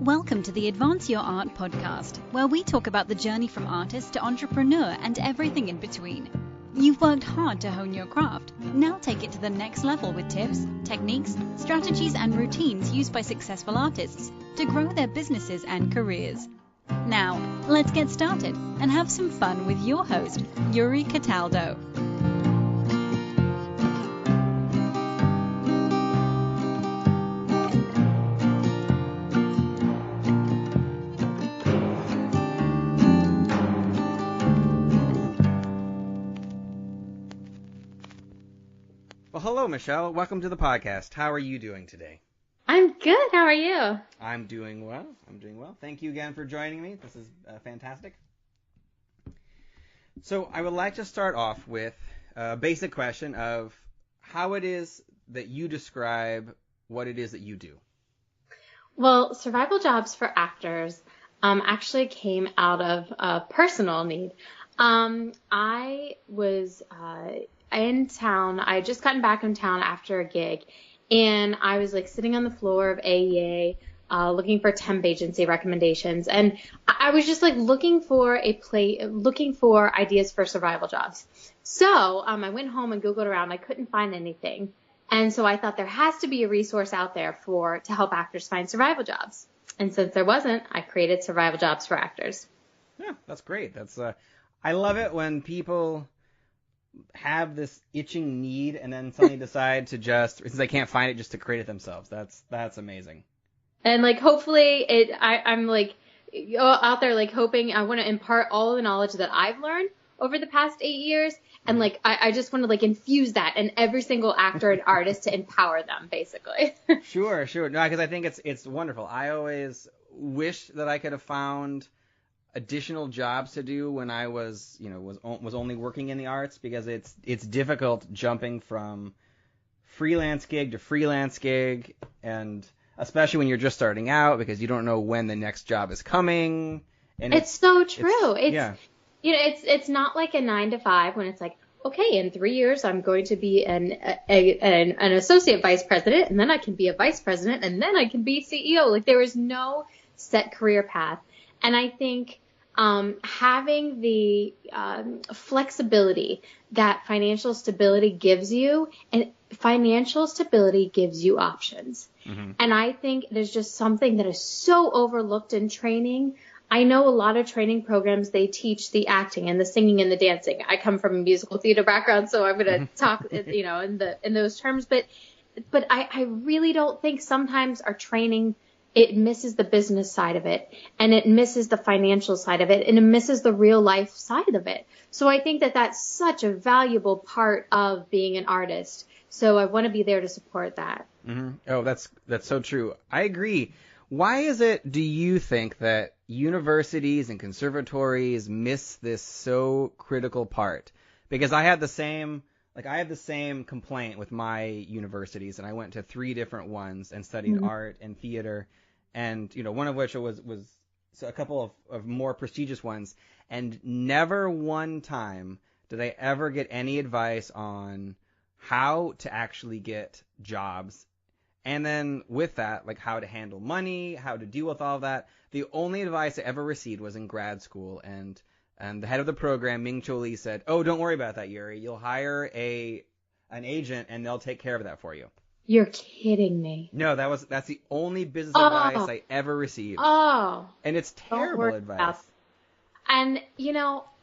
Welcome to the Advance Your Art podcast, where we talk about the journey from artist to entrepreneur and everything in between. You've worked hard to hone your craft. Now take it to the next level with tips, techniques, strategies, and routines used by successful artists to grow their businesses and careers. Now, let's get started and have some fun with your host, Yuri Cataldo. Well, hello, Michelle. Welcome to the podcast. How are you doing today? I'm good. How are you? I'm doing well. Thank you again for joining me. This is fantastic. So I would like to start off with a basic question of how it is that you describe what it is that you do. Well, survival jobs for actors actually came out of a personal need. I was in town. I had just gotten back in town after a gig, and I was like sitting on the floor of AYA looking for temp agency recommendations, and I was just like looking for ideas for survival jobs. So I went home and Googled around. I couldn't find anything, and so I thought there has to be a resource out there to help actors find survival jobs. And since there wasn't, I created survival jobs for actors. Yeah, that's great. I love it when people have this itching need and then suddenly decide to just, since they can't find it, just to create it themselves. That's amazing. And like, hopefully I'm like out there, like hoping I want to impart all of the knowledge that I've learned over the past 8 years. And like, I just want to like infuse that in every single actor and artist to empower them, basically. Sure. No, because I think it's wonderful. I always wish that I could have found additional jobs to do when I was only working in the arts, because it's difficult jumping from freelance gig to freelance gig, and especially when you're just starting out, because you don't know when the next job is coming. And it's so true. It's not like a 9 to 5 when it's like, okay, in 3 years I'm going to be an associate vice president, and then I can be a vice president, and then I can be CEO. Like, there is no set career path. And I think having the flexibility that financial stability gives you, and financial stability gives you options. Mm-hmm. And I think there's just something that is so overlooked in training. I know a lot of training programs, they teach the acting and the singing and the dancing. I come from a musical theater background, so I'm going to talk, in those terms. But I really don't think sometimes our training, it misses the business side of it, and it misses the financial side of it, and it misses the real life side of it. So I think that that's such a valuable part of being an artist. So I want to be there to support that. Mm-hmm. Oh, that's so true. I agree. Why is it, do you think, that universities and conservatories miss this so critical part? Because I have the same complaint with my universities, and I went to 3 different ones and studied mm-hmm. art and theater. And, one of which was a couple of more prestigious ones. And never one time did I ever get any advice on how to actually get jobs. And then with that, like how to handle money, how to deal with all of that. The only advice I ever received was in grad school. And the head of the program, Ming Cho Lee, said, "Oh, don't worry about that, Yuri. You'll hire an agent and they'll take care of that for you." You're kidding me. No, that's the only business advice I ever received. Oh. And it's terrible advice. And,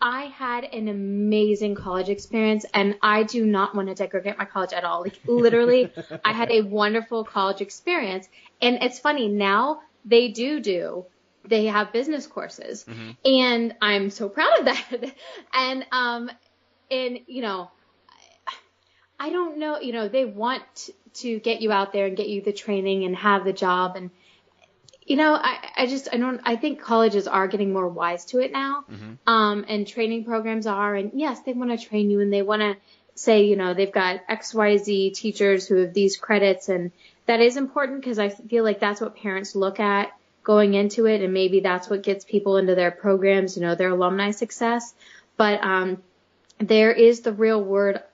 I had an amazing college experience, and I do not want to degradate my college at all. Like, literally, I had a wonderful college experience. And it's funny, now they have business courses. Mm-hmm. And I'm so proud of that. And I don't know, they want to get you out there and get you the training and have the job. And, I think colleges are getting more wise to it now. Mm-hmm. And training programs are, and yes, they want to train you, and they want to say, they've got XYZ teachers who have these credits. And that is important, because I feel like that's what parents look at going into it. And maybe that's what gets people into their programs, their alumni success. But, there is the real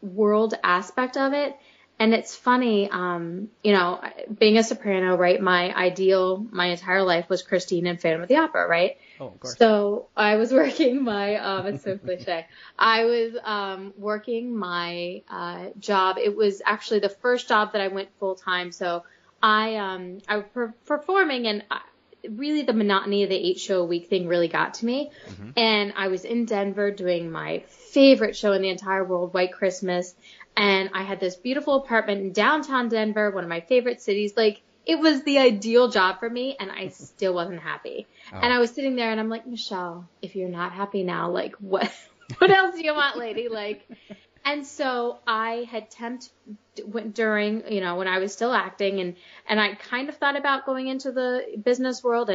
world aspect of it. And it's funny, you know, being a soprano, right? My ideal, my entire life was Christine in Phantom of the Opera, right? Oh, of course. So I was working my, it's so cliche. I was working my job. It was actually the first job that I went full time. So I was performing, and really the monotony of the 8-show-a-week thing really got to me. Mm-hmm. And I was in Denver doing my favorite show in the entire world, White Christmas. And I had this beautiful apartment in downtown Denver, one of my favorite cities. Like, it was the ideal job for me, and I still wasn't happy. Oh. And I was sitting there, and I'm like, Michelle, if you're not happy now, like, what else do you want, lady? Like, and so I had temped during, you know, when I was still acting, and I kind of thought about going into the business world,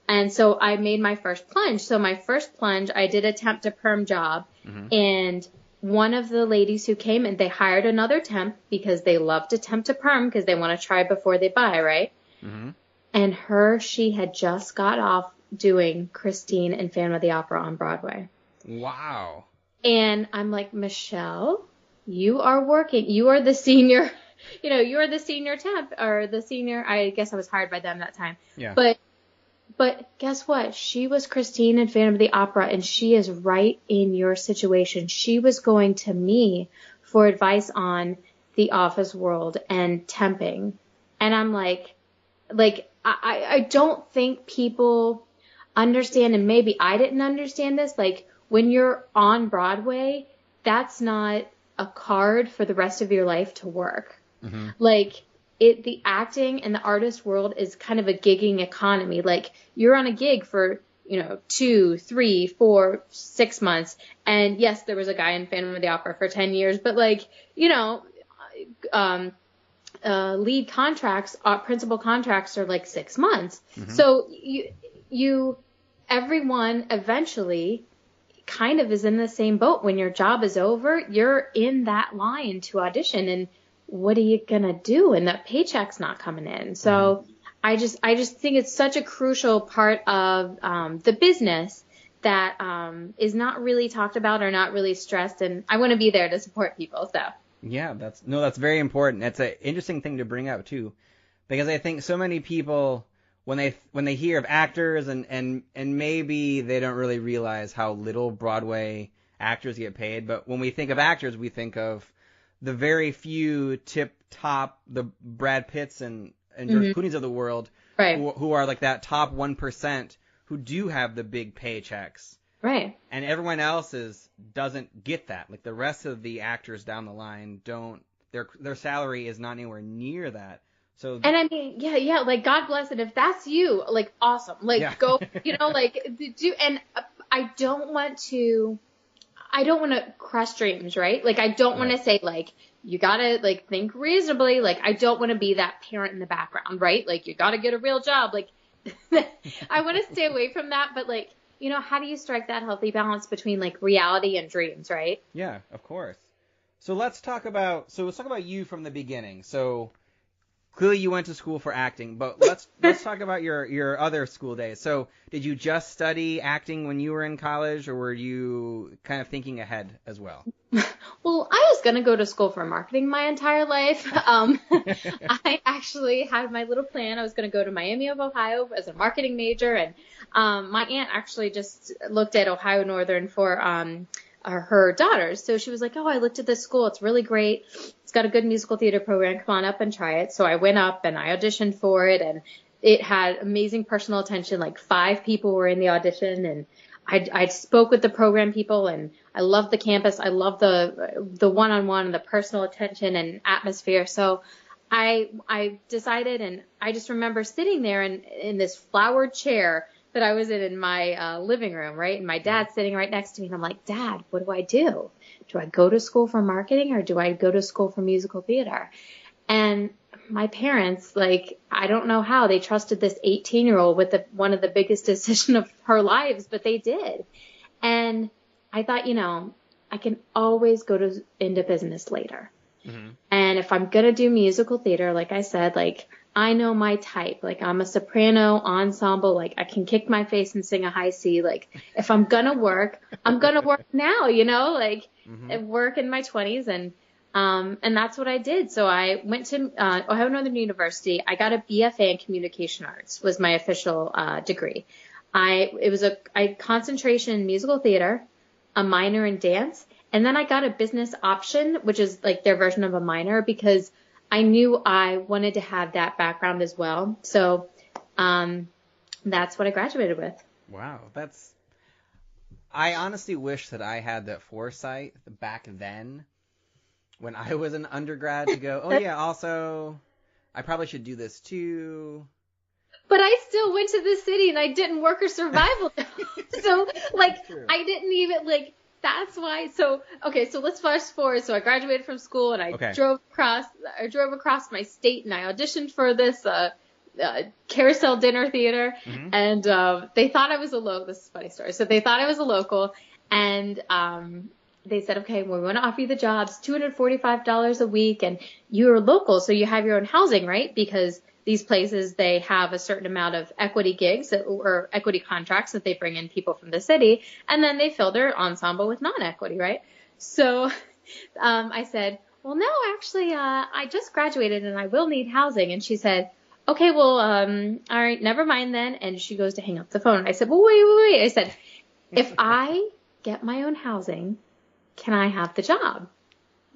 and so I made my first plunge. So my first plunge, I did a temp to perm job, mm-hmm. and one of the ladies who came in, they hired another temp because they love to temp to perm because they want to try before they buy, right? Mm-hmm. And she had just got off doing Christine in Phantom of the Opera on Broadway. Wow. And I'm like, Michelle, you are working. You are the senior, you know, you're the senior temp, or the senior, I guess I was hired by them that time. Yeah. But guess what? She was Christine in Phantom of the Opera, and she is right in your situation. She was going to me for advice on the office world and temping. And I'm like, I don't think people understand, and maybe I didn't understand this. Like, when you're on Broadway, that's not a card for the rest of your life to work. Mm-hmm. Like, the acting and the artist world is kind of a gigging economy. Like, you're on a gig for, you know, 2, 3, 4, 6 months. And yes, there was a guy in Phantom of the Opera for 10 years, but, like, you know, lead contracts, principal contracts are like 6 months. Mm-hmm. So everyone eventually kind of is in the same boat. When your job is over, you're in that line to audition, and what are you going to do? And that paycheck's not coming in. So mm-hmm. I just think it's such a crucial part of the business that is not really talked about or not really stressed. And I want to be there to support people. So yeah, that's very important. It's an interesting thing to bring up too, because I think so many people, when they hear of actors and maybe they don't really realize how little Broadway actors get paid. But when we think of actors, we think of the very few top, the Brad Pitts and George mm-hmm. Clooney's of the world, right. who are like that top 1% who do have the big paychecks. Right. And everyone else doesn't get that. Like, the rest of the actors down the line don't, their salary is not anywhere near that. So, and I mean, yeah, like, God bless it. If that's you, like, awesome. Like, yeah. Go, you know, like, do, and I don't want to crush dreams, right? Like, I don't want to say, like, you gotta, like, think reasonably. Like, I don't want to be that parent in the background, right? Like, you gotta get a real job. Like, I want to stay away from that. But, like, you know, how do you strike that healthy balance between, like, reality and dreams, right? Yeah, of course. So let's talk about you from the beginning. So clearly you went to school for acting, but let's talk about your other school days. So did you just study acting when you were in college, or were you kind of thinking ahead as well? Well, I was going to go to school for marketing my entire life. I actually had my little plan. I was going to go to Miami of Ohio as a marketing major, and my aunt actually just looked at Ohio Northern for her daughters. So she was like, oh, I looked at this school. It's really great. It's got a good musical theater program. Come on up and try it. So I went up and I auditioned for it, and it had amazing personal attention. Like 5 people were in the audition, and I spoke with the program people, and I loved the campus. I loved the one-on-one and the personal attention and atmosphere. So I decided, and I just remember sitting there in this flowered chair that I was in my living room, right? And my dad's sitting right next to me, and I'm like, Dad, what do I do? Do I go to school for marketing, or do I go to school for musical theater? And my parents, like, I don't know how they trusted this 18-year-old with one of the biggest decisions of her lives, but they did. And I thought, you know, I can always go into business later. Mm-hmm. And if I'm going to do musical theater, like I said, like, I know my type. Like, I'm a soprano ensemble. Like, I can kick my face and sing a high C. Like, if I'm going to work, I'm going to work now, you know, like, mm-hmm. work in my 20s. And And that's what I did. So I went to Ohio Northern University. I got a BFA in Communication Arts was my official degree. It was a concentration in musical theater, a minor in dance, and then I got a business option, which is like their version of a minor, because I knew I wanted to have that background as well. So that's what I graduated with. Wow, I honestly wish that I had that foresight back then when I was an undergrad to go, oh yeah, also, I probably should do this too. But I still went to the city and I didn't work or survival. So, like, I didn't even, like, that's why. So, okay, so let's fast forward. So I graduated from school and I drove across my state and I auditioned for this Carousel Dinner Theater. Mm-hmm. And they thought I was a local. This is a funny story. So they thought I was a local, and they said, okay, well, we want to offer you the jobs, $245 a week, and you're local, so you have your own housing, right? Because these places, they have a certain amount of equity gigs or equity contracts that they bring in people from the city, and then they fill their ensemble with non-equity, right? So I said, well, no, actually, I just graduated and I will need housing. And she said, okay, well, all right, never mind then. And she goes to hang up the phone. I said, well, wait. I said, if I get my own housing, can I have the job?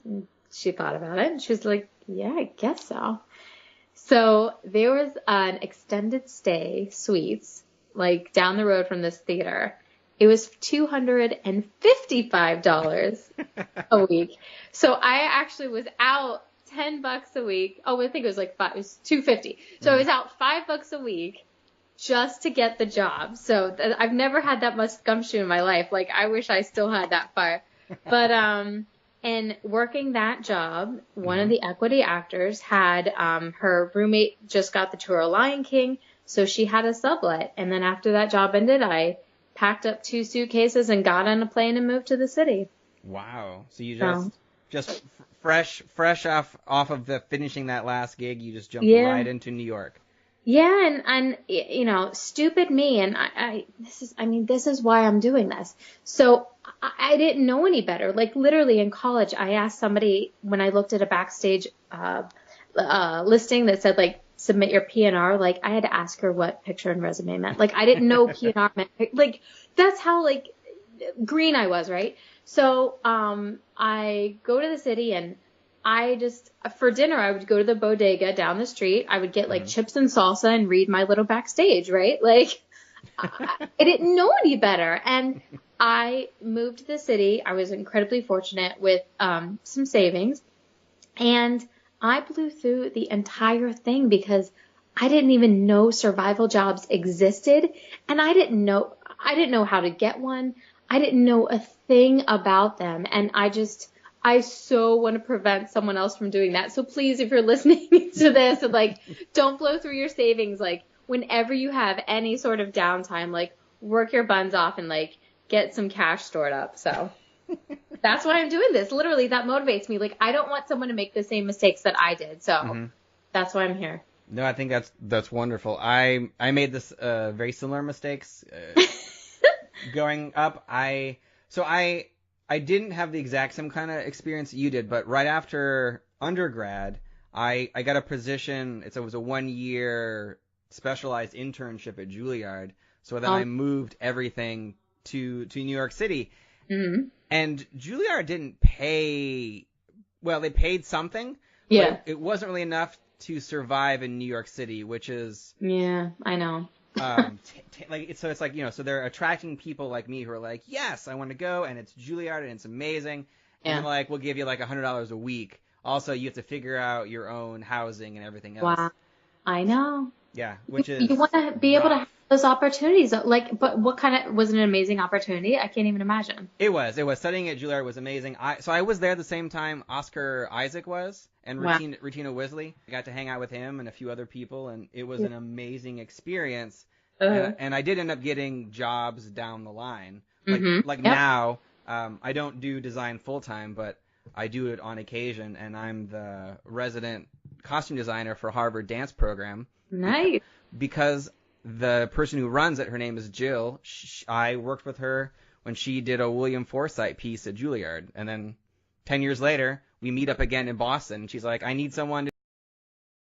And she thought about it and she was like, yeah, I guess so. So there was an extended stay suites, like down the road from this theater. It was $255 a week. So I actually was out $10 a week. Oh, I think it was like it was $250. So I was out $5 a week just to get the job. So I've never had that much gumption in my life. Like, I wish I still had that fire. But in working that job, one of the equity actors had her roommate just got the tour of Lion King, so she had a sublet. And then after that job ended, I packed up 2 suitcases and got on a plane and moved to the city. Wow. So you just fresh off of the finishing that last gig, you just jumped right into New York. Yeah, and you know, stupid me, and this is why I'm doing this. So I didn't know any better. Like, literally in college, I asked somebody when I looked at a backstage listing that said, like, submit your P&R. Like, I had to ask her what picture and resume meant. Like, I didn't know P&R meant. Like, that's how, like, green I was, right? So I go to the city, and I just, for dinner, I would go to the bodega down the street. I would get, like, chips and salsa and read my little backstage, right? Like, I didn't know any better. And I moved to the city. I was incredibly fortunate with some savings. And I blew through the entire thing because I didn't even know survival jobs existed. And I didn't know how to get one. I didn't know a thing about them. And I so want to prevent someone else from doing that. So please, if you're listening to this, and, like, don't blow through your savings. Like, whenever you have any sort of downtime, like, work your buns off and, like, get some cash stored up. So that's why I'm doing this. Literally, that motivates me. Like, I don't want someone to make the same mistakes that I did. So that's why I'm here. No, I think that's wonderful. I made this very similar mistakes going up. I didn't have the exact same kind of experience that you did, but right after undergrad, I got a position. It was a 1-year specialized internship at Juilliard. So then I moved everything to New York City. Mm-hmm. And Juilliard didn't pay, well, they paid something. Yeah. But it wasn't really enough to survive in New York City, which is... Yeah, I know. So it's like, you know, so they're attracting people like me who are like, yes, I want to go, and it's Juilliard, and it's amazing. And they're like, we'll give you like $100 a week. Also, you have to figure out your own housing and everything else. Wow. I know. Yeah, which is... You want to be able to have those opportunities. Like, but what kind of... Was it an amazing opportunity? I can't even imagine. It was. Studying at Juilliard was amazing. So I was there the same time Oscar Isaac was, and Regina Weasley. I got to hang out with him and a few other people, and it was an amazing experience. And I did end up getting jobs down the line. Now, I don't do design full-time, but I do it on occasion, and I'm the resident costume designer for Harvard dance program. Nice. Because the person who runs it, her name is Jill. I worked with her when she did a William Forsythe piece at Juilliard. And then 10 years later, we meet up again in Boston. She's like, I need someone